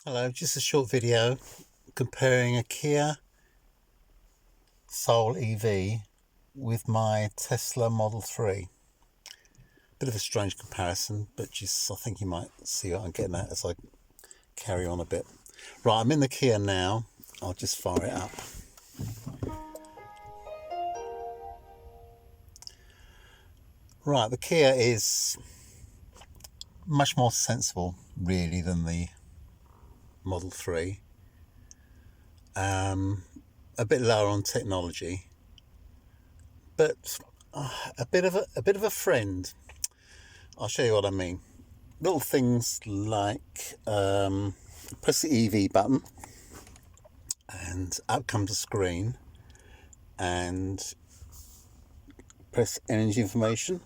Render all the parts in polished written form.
Hello, just a short video comparing a Kia Soul EV with my Tesla Model 3. Bit of a strange comparison, but I think you might see what I'm getting at as I carry on a bit. Right, I'm in the Kia now. I'll just fire it up. Right, the Kia is much more sensible, really, than the Model 3. A bit lower on technology, but a bit of a friend. I'll show you what I mean. Little things like press the EV button and up comes a screen, and press energy information.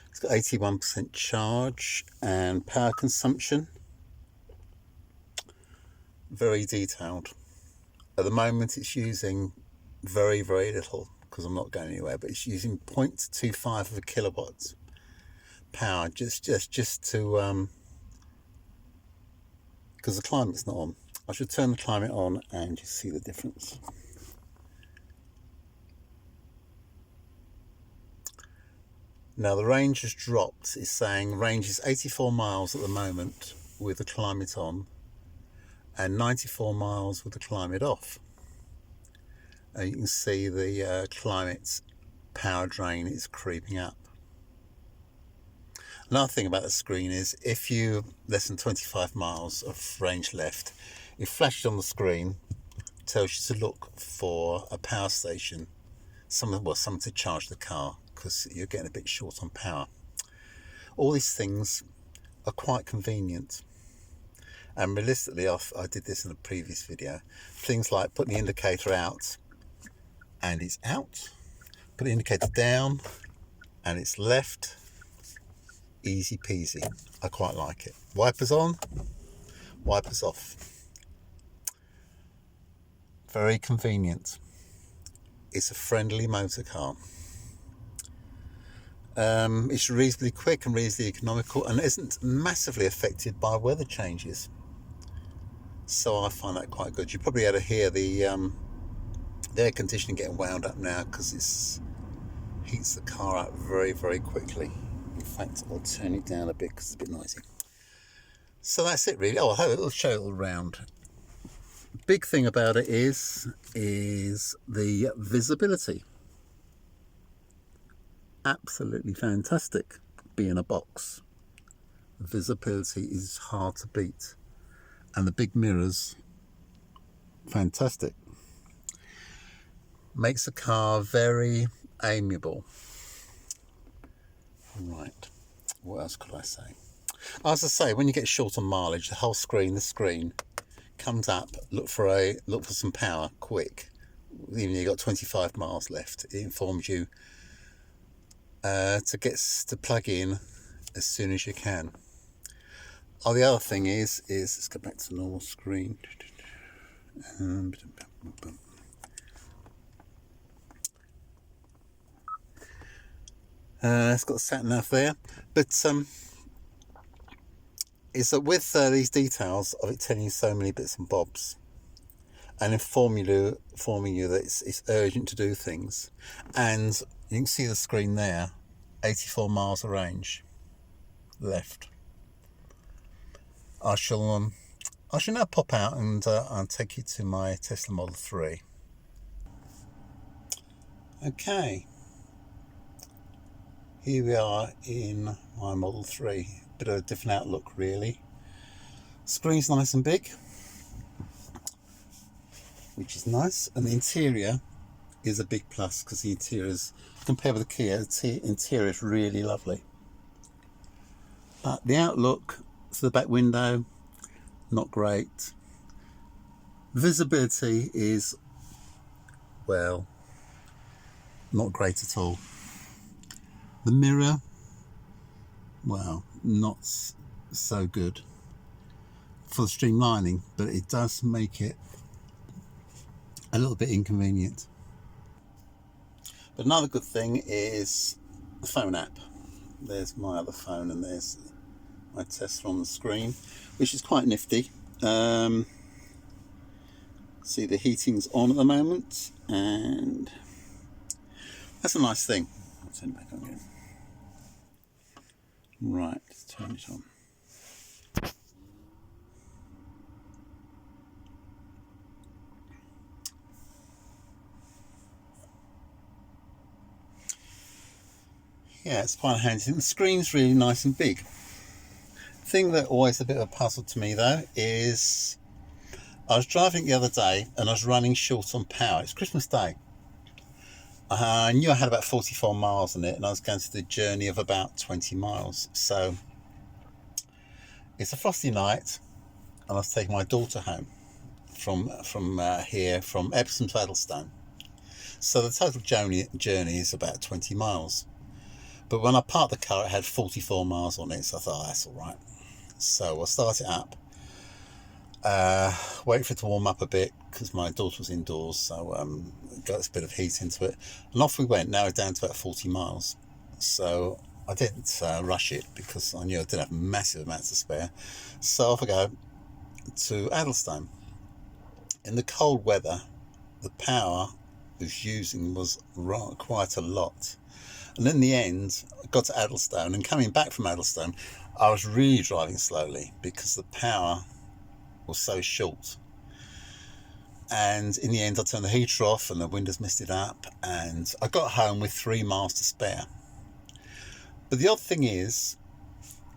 It's got 81% charge and power consumption. Very detailed. At the moment it's using very little because I'm not going anywhere, but it's using 0.25 of a kilowatt power just to because the climate's not on. I should turn the climate on and you see the difference. Now the range has dropped. It's saying range is 84 miles at the moment with the climate on and 94 miles with the climate off. You can see the climate power drain is creeping up. Another thing about the screen is if you less than 25 miles of range left, it flashes on the screen, tells you to look for a power station, something to charge the car because you're getting a bit short on power. All these things are quite convenient, and realistically I did this in a previous video. Things like putting the indicator out and it's out, put the indicator down and it's left. Easy peasy. I quite like it. Wipers on, wipers off. Very convenient. It's a friendly motor car. It's reasonably quick and reasonably economical and isn't massively affected by weather changes. So I find that quite good. You probably ought to hear the air conditioning getting wound up now because it heats the car up very quickly. In fact, I'll turn it down a bit because it's a bit noisy. So that's it really. Oh, I'll show it all round. Big thing about it is the visibility. Absolutely fantastic. Being a box, visibility is hard to beat, and the big mirrors, fantastic. Makes the car very amiable. Right, what else could I say? As I say, when you get short on mileage, the screen comes up. Look for some power quick. Even if you've got 25 miles left, it informs you to plug in as soon as you can. Oh, the other thing is let's go back to normal screen. It's got sat nav there, but is that with these details of it telling you so many bits and bobs and informing you that it's urgent to do things, and you can see the screen there, 84 miles of range left. I shall now pop out and I'll take you to my Tesla Model 3. Okay, here we are in my Model 3. Bit of a different outlook really. Screen's nice and big, which is nice, and the interior is a big plus because the interior's, compared with the Kia, the interior is really lovely. But the outlook to the back window, not great. Visibility is, well, not great at all. The mirror, well, not so good for the streamlining, but it does make it a little bit inconvenient. But another good thing is the phone app. There's my other phone and there's my tester on the screen, which is quite nifty. See, the heating's on at the moment, and that's a nice thing. I'll turn it back on again. Right, let's turn it on. Yeah, it's quite handy. The screen's really nice and big. The thing that always a bit of a puzzle to me though is I was driving the other day and I was running short on power. It's Christmas Day. I knew I had about 44 miles on it, and I was going to do a journey of about 20 miles. So it's a frosty night, and I was taking my daughter home from here, from Epsom to Addlestone. So the total journey is about 20 miles. But when I parked the car, it had 44 miles on it, so I thought, oh, that's all right. So I'll start it up, wait for it to warm up a bit, because my daughter was indoors, so got a bit of heat into it. And off we went, now we're down to about 40 miles. So I didn't rush it, because I knew I didn't have massive amounts to spare. So off I go to Addlestone. In the cold weather, the power I was using was quite a lot. And in the end, I got to Addlestone, and coming back from Addlestone, I was really driving slowly because the power was so short. And in the end, I turned the heater off and the windows misted up, and I got home with 3 miles to spare. But the odd thing is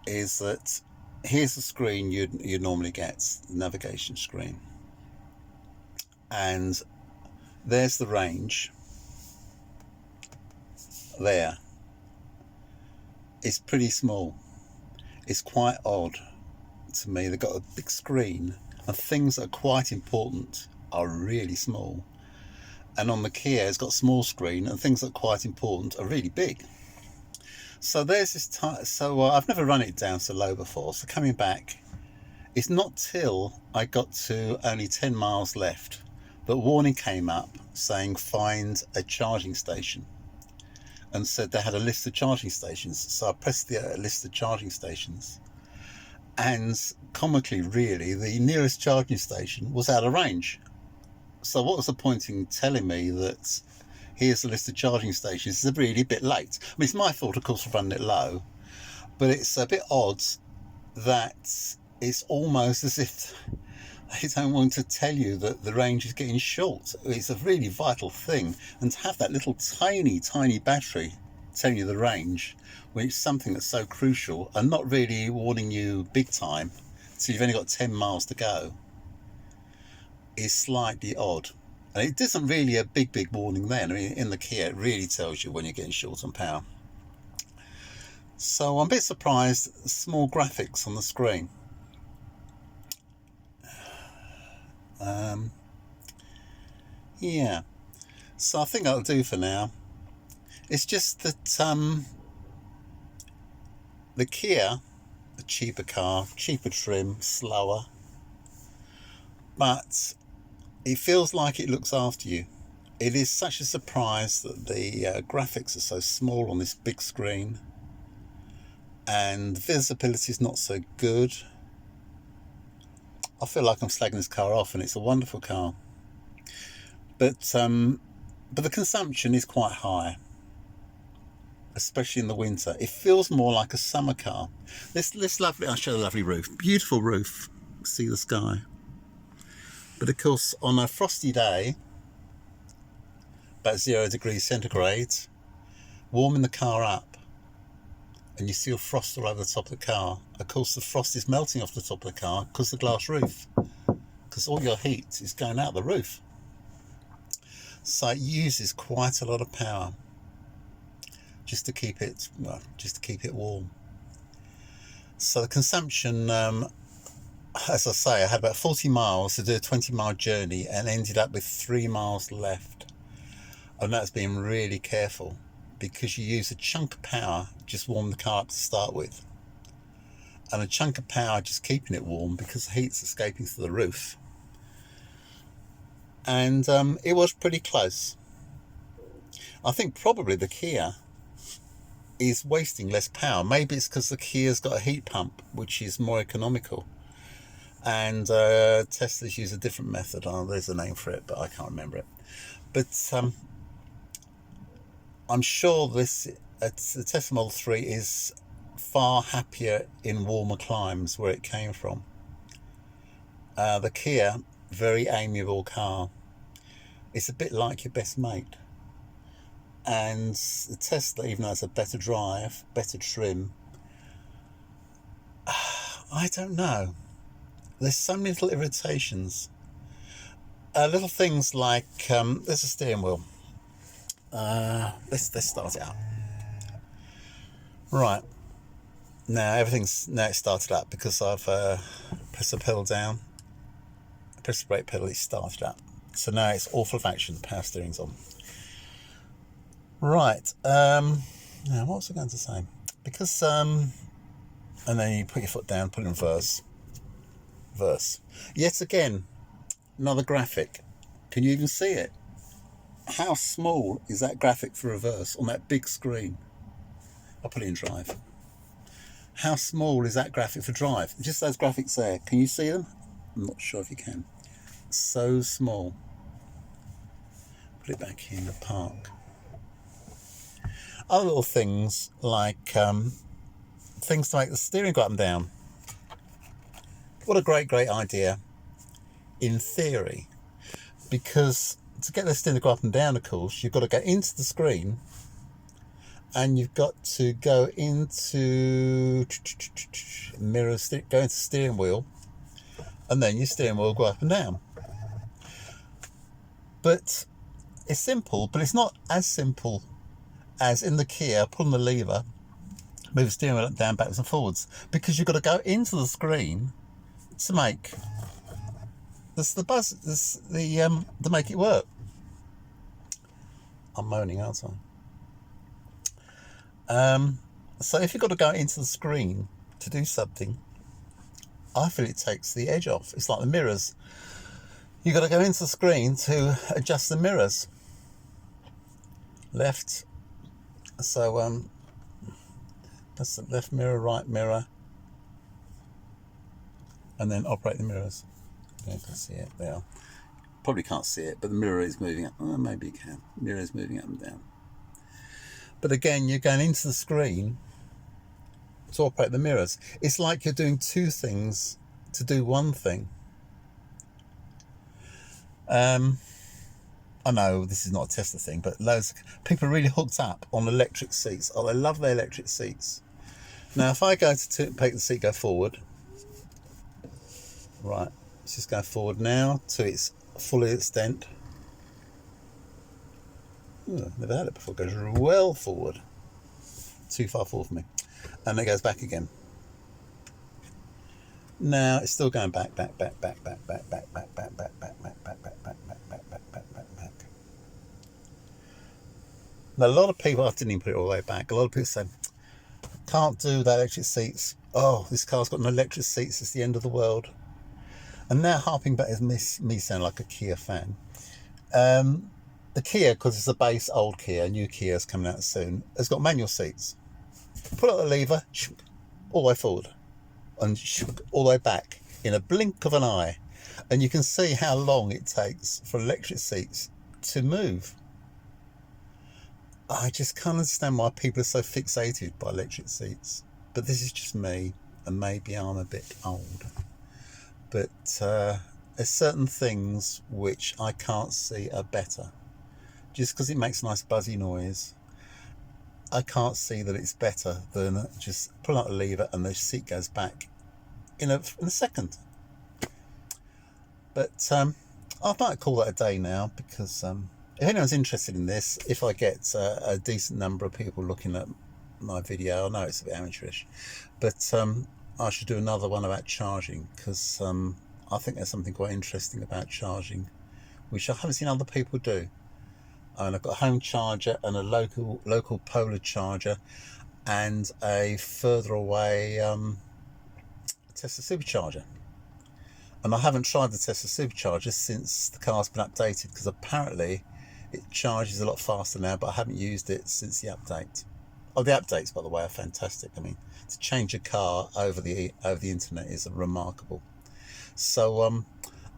that here's the screen you normally get, the navigation screen. And there's the range. There. It's pretty small. It's quite odd to me. They've got a big screen, and things that are quite important are really small. And on the Kia, it's got a small screen, and things that are quite important are really big. So there's this I've never run it down so low before. So coming back, it's not till I got to only 10 miles left that warning came up saying find a charging station, and said they had a list of charging stations. So I pressed the list of charging stations, and comically, really, the nearest charging station was out of range. So what was the point in telling me that here's the list of charging stations? It's really a bit late. I mean, it's my fault, of course, for running it low, but it's a bit odd that it's almost as if they don't want to tell you that the range is getting short. It's a really vital thing, and to have that little tiny battery telling you the range, which is something that's so crucial, and not really warning you big time, so you've only got 10 miles to go, is slightly odd. And it isn't really a big warning then. I mean, in the Kia, it really tells you when you're getting short on power. So I'm a bit surprised at the small graphics on the screen. Yeah, so I think that'll do for now. It's just that the Kia, a cheaper car, cheaper trim, slower, but it feels like it looks after you. It is such a surprise that the graphics are so small on this big screen, and visibility is not so good. I feel like I'm slagging this car off, and it's a wonderful car. But the consumption is quite high, especially in the winter. It feels more like a summer car. This lovely, I'll show the lovely roof. Beautiful roof. See the sky. But of course, on a frosty day, about 0 degrees centigrade, warming the car up, and you see a frost all over the top of the car. Of course, the frost is melting off the top of the car because of the glass roof, because all your heat is going out the roof. So it uses quite a lot of power just to keep it warm. So the consumption, as I say, I had about 40 miles to do a 20-mile journey and ended up with 3 miles left. And that's being really careful, because you use a chunk of power just warm the car up to start with, and a chunk of power just keeping it warm because the heat's escaping through the roof. And it was pretty close. I think probably the Kia is wasting less power. Maybe it's because the Kia's got a heat pump, which is more economical. And Tesla's use a different method. Oh, there's a name for it, but I can't remember it. But I'm sure the Tesla Model 3 is far happier in warmer climes where it came from. The Kia, very amiable car. It's a bit like your best mate. And the Tesla, even though it's a better drive, better trim, I don't know. There's so many little irritations. Little things like, there's a steering wheel. Let's start it up. Right. Now it's started up because I've pressed the pedal down, pressed the brake pedal, it's started up. So now it's all full of action, power steering's on. Right, now what was I going to say? Because, and then you put your foot down, put it in reverse. Yet again, another graphic. Can you even see it? How small is that graphic for reverse on that big screen? I'll put it in drive. How small is that graphic for drive? Just those graphics there. Can you see them? I'm not sure if you can. So small. Put it back in the park. Other little things like things to make the steering go up and down. What a great idea in theory, because to get the steering to go up and down, of course, you've got to go into the screen and you've got to go into mirrors, go into steering wheel, and then your steering wheel will go up and down. But it's simple, but it's not as simple as in the Kia, pulling the lever, move the steering wheel up, down, backwards and forwards, because you've got to go into the screen to make to make it work. I'm moaning, aren't I? So if you've got to go into the screen to do something, I feel it takes the edge off. It's like the mirrors. You've got to go into the screen to adjust the mirrors. Left. So that's the left mirror, right mirror, and then operate the mirrors. You can see it there. Probably can't see it, but the mirror is moving up. Oh, maybe you can. The mirror is moving up and down. But again, you're going into the screen to operate the mirrors. It's like you're doing two things to do one thing. I know this is not a Tesla thing, but loads of people are really hooked up on electric seats. Oh, they love their electric seats. Now, if I go to make the seat go forward, right, let's just go forward now to its full extent. Ooh, never had it before. It goes well forward. Too far forward for me. And it goes back again. Now it's still going back. Now, a lot of people, I didn't even put it all the way back. A lot of people say, can't do the electric seats. Oh, this car's got no electric seats. It's the end of the world. And now harping back is me sound like a Kia fan. The Kia, because it's a base old Kia, new Kia's coming out soon, has got manual seats. Pull out the lever, all the way forward, and all the way back in a blink of an eye. And you can see how long it takes for electric seats to move. I just can't understand why people are so fixated by electric seats. But this is just me, and maybe I'm a bit old. But there's certain things which I can't see are better. Just because it makes a nice buzzy noise, I can't see that it's better than just pull out a lever and the seat goes back in a second. But I might call that a day now, because if anyone's interested in this, if I get a decent number of people looking at my video, I know it's a bit amateurish, but I should do another one about charging, because I think there's something quite interesting about charging, which I haven't seen other people do. And I've got a home charger and a local polar charger, and a further away Tesla supercharger. And I haven't tried the Tesla supercharger since the car's been updated, because apparently it charges a lot faster now, but I haven't used it since the update. Oh, the updates, by the way, are fantastic. I mean, to change a car over the internet is remarkable. So I'm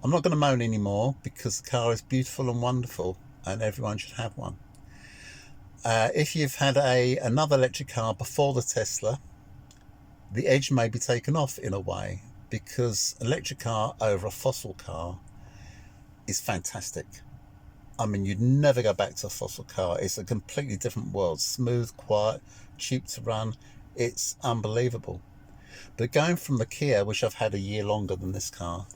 not going to moan anymore, because the car is beautiful and wonderful, and everyone should have one. If you've had another electric car before the Tesla, the edge may be taken off in a way, because an electric car over a fossil car is fantastic. I mean, you'd never go back to a fossil car. It's a completely different world. Smooth, quiet, cheap to run. It's unbelievable. But going from the Kia, which I've had a year longer than this car,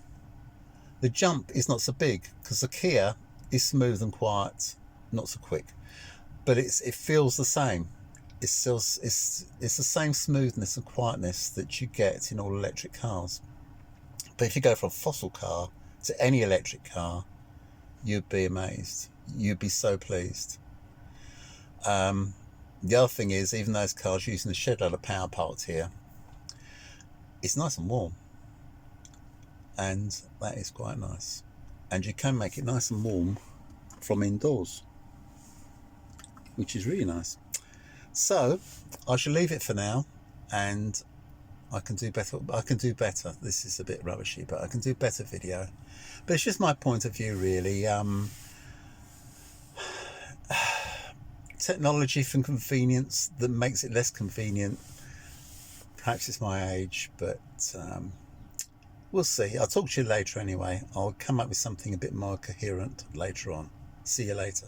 the jump is not so big, because the Kia is smooth and quiet, not so quick. But it feels the same. It's still it's the same smoothness and quietness that you get in all electric cars. But if you go from a fossil car to any electric car, you'd be amazed. You'd be so pleased. The other thing is, even those cars using a shed load of power parts here, it's nice and warm, and that is quite nice. And you can make it nice and warm from indoors, which is really nice. So I shall leave it for now, and I can do better. This is a bit rubbishy, but I can do better video. But it's just my point of view, really. Technology for convenience that makes it less convenient. Perhaps it's my age, but we'll see. I'll talk to you later anyway. I'll come up with something a bit more coherent later on. See you later.